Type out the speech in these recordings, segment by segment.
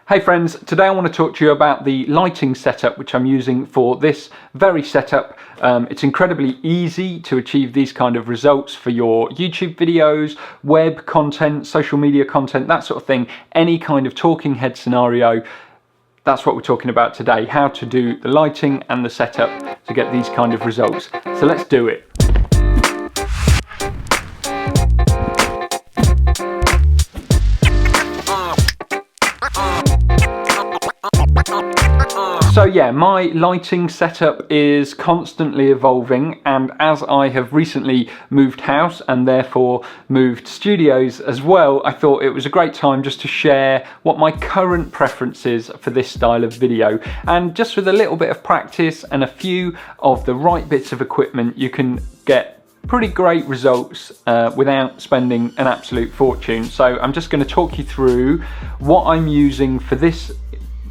Hey friends, today I want to talk to you about the lighting setup which I'm using for this very setup. It's incredibly easy to achieve these kind of results for your YouTube videos, web content, social media content, that sort of thing. Any kind of talking head scenario, that's what we're talking about today. How to do the lighting and the setup to get these kind of results. So let's do it. So yeah, my lighting setup is constantly evolving, and as I have recently moved house and therefore moved studios as well, I thought it was a great time just to share what my current preference is for this style of video. And just with a little bit of practice and a few of the right bits of equipment, you can get pretty great results without spending an absolute fortune. So I'm just going to talk you through what I'm using for this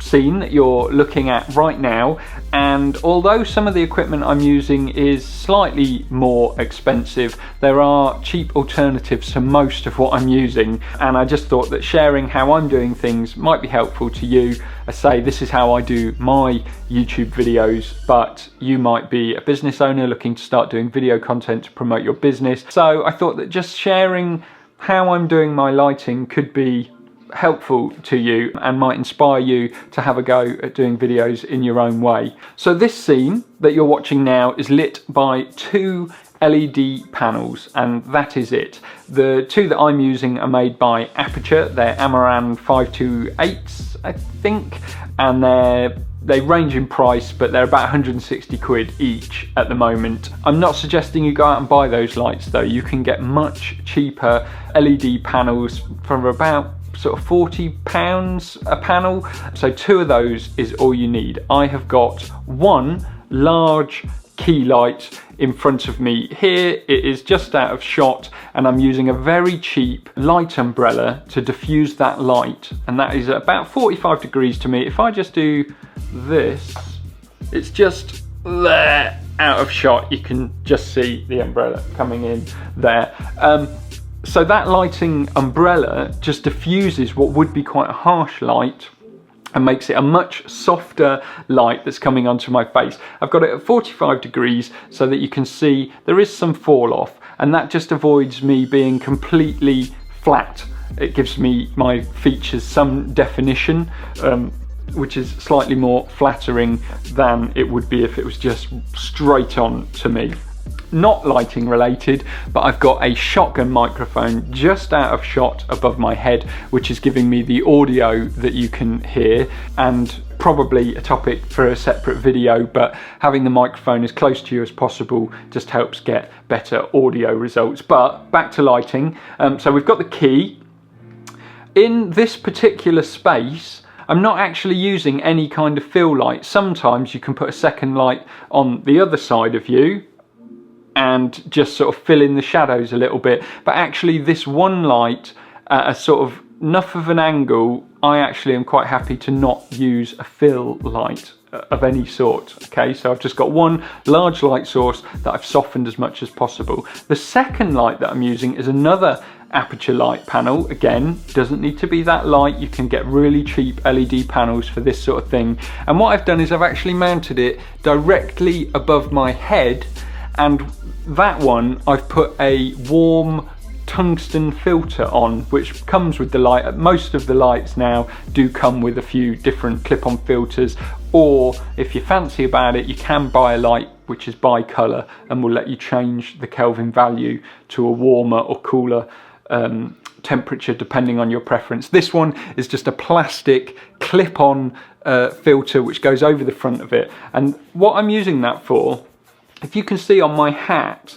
scene that you're looking at right now, and although some of the equipment I'm using is slightly more expensive, there are cheap alternatives to most of what I'm using, and I just thought that sharing how I'm doing things might be helpful to you. I say this is how I do my YouTube videos, but you might be a business owner looking to start doing video content to promote your business, so I thought that just sharing how I'm doing my lighting could be helpful to you and might inspire you to have a go at doing videos in your own way. So this scene that you're watching now is lit by two LED panels, and that is it. The two that I'm using are made by Aperture. They're Amaran 528s, I think, and they range in price, but they're about 160 quid each at the moment. I'm not suggesting you go out and buy those lights though. You can get much cheaper LED panels for about sort of £40 a panel. So two of those is all you need. I have got one large key light in front of me here. It is just out of shot, and I'm using a very cheap light umbrella to diffuse that light, and that is about 45 degrees to me. If I just do this, it's just there out of shot. You can just see the umbrella coming in there. So that lighting umbrella just diffuses what would be quite a harsh light and makes it a much softer light that's coming onto my face. I've got it at 45 degrees so that you can see there is some fall off, and that just avoids me being completely flat. It gives me my features some definition, which is slightly more flattering than it would be if it was just straight on to me. Not lighting related, but I've got a shotgun microphone just out of shot above my head, which is giving me the audio that you can hear, and probably a topic for a separate video, but having the microphone as close to you as possible just helps get better audio results. But back to lighting. So we've got the key. In this particular space, I'm not actually using any kind of fill light. Sometimes you can put a second light on the other side of you and just sort of fill in the shadows a little bit, but actually this one light at a sort of enough of an angle, I actually am quite happy to not use a fill light of any sort. Okay, so I've just got one large light source that I've softened as much as possible. The second light that I'm using is another Aperture light panel. Again, doesn't need to be that light. You can get really cheap LED panels for this sort of thing, and what I've done is I've actually mounted it directly above my head, and that one I've put a warm tungsten filter on, which comes with the light. Most of the lights now do come with a few different clip-on filters, or if you fancy about it, you can buy a light which is bi-colour and will let you change the Kelvin value to a warmer or cooler temperature depending on your preference. This one is just a plastic clip-on filter which goes over the front of it, and what I'm using that for, if you can see on my hat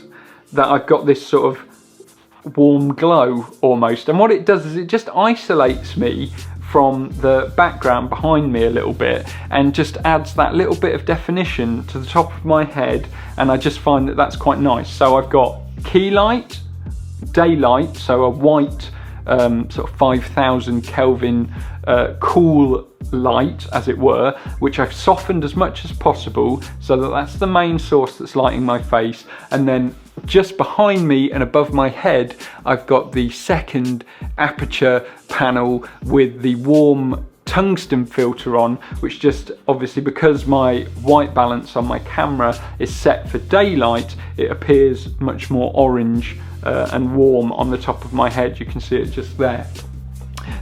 that I've got this sort of warm glow almost, and what it does is it just isolates me from the background behind me a little bit and just adds that little bit of definition to the top of my head, and I just find that that's quite nice. So I've got key light, daylight, so a white sort of 5000 Kelvin cool light, as it were, which I've softened as much as possible so that that's the main source that's lighting my face, and then just behind me and above my head, I've got the second aperture panel with the warm tungsten filter on, which just obviously, because my white balance on my camera is set for daylight, it appears much more orange and warm on the top of my head. You can see it just there.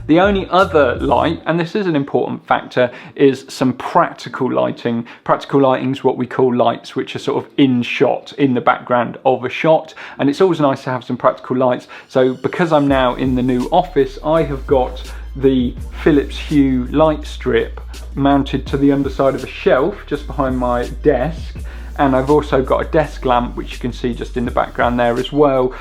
The only other light, and this is an important factor, is some practical lighting. Practical lighting is what we call lights which are sort of in shot, in the background of a shot, and it's always nice to have some practical lights. So because I'm now in the new office, I have got the Philips Hue light strip mounted to the underside of a shelf just behind my desk, and I've also got a desk lamp which you can see just in the background there as well.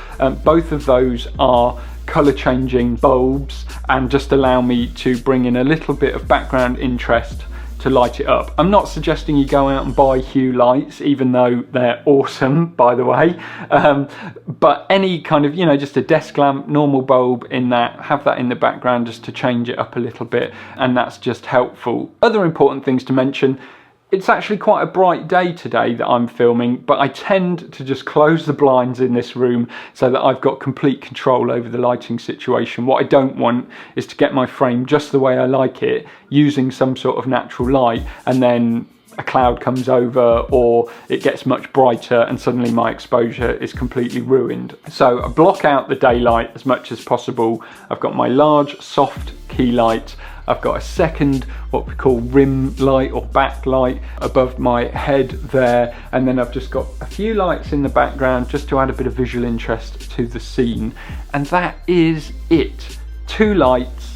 Both of those are colour changing bulbs and just allow me to bring in a little bit of background interest to light it up. I'm not suggesting you go out and buy Hue lights, even though they're awesome, by the way, but any kind of, you know, just a desk lamp, normal bulb in that, have that in the background just to change it up a little bit, and that's just helpful. Other important things to mention: it's actually quite a bright day today that I'm filming, but I tend to just close the blinds in this room so that I've got complete control over the lighting situation. What I don't want is to get my frame just the way I like it, using some sort of natural light, and then a cloud comes over or it gets much brighter and suddenly my exposure is completely ruined. So I block out the daylight as much as possible. I've got my large soft key light. I've got a second, what we call rim light or backlight above my head there, and then I've just got a few lights in the background just to add a bit of visual interest to the scene, and that is it. 2 lights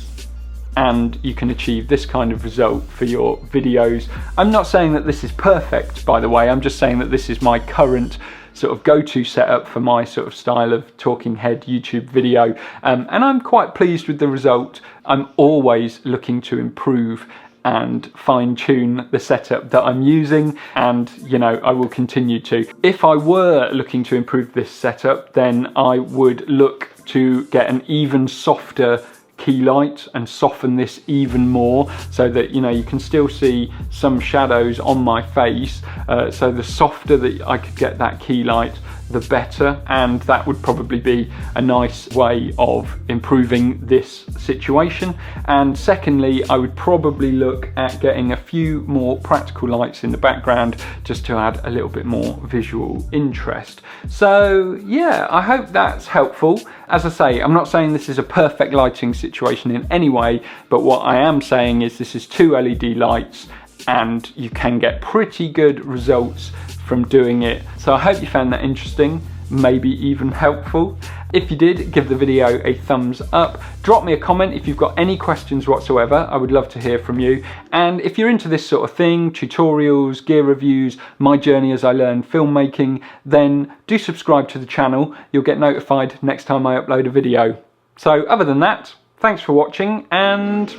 and you can achieve this kind of result for your videos. I'm not saying that this is perfect, by the way, I'm just saying that this is my current sort of go-to setup for my sort of style of talking head YouTube video, and I'm quite pleased with the result. I'm always looking to improve and fine-tune the setup that I'm using, and you know, I will continue to. If I were looking to improve this setup, then I would look to get an even softer key light and soften this even more so that, you know, you can still see some shadows on my face, so the softer that I could get that key light, the better, and that would probably be a nice way of improving this situation. And secondly, I would probably look at getting a few more practical lights in the background just to add a little bit more visual interest. So yeah, I hope that's helpful. As I say, I'm not saying this is a perfect lighting situation in any way, but what I am saying is this is 2 LED lights and you can get pretty good results from doing it. So I hope you found that interesting, maybe even helpful. If you did, give the video a thumbs up. Drop me a comment if you've got any questions whatsoever. I would love to hear from you. And if you're into this sort of thing, tutorials, gear reviews, my journey as I learn filmmaking, then do subscribe to the channel. You'll get notified next time I upload a video. So other than that, thanks for watching, and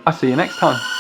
I'll see you next time.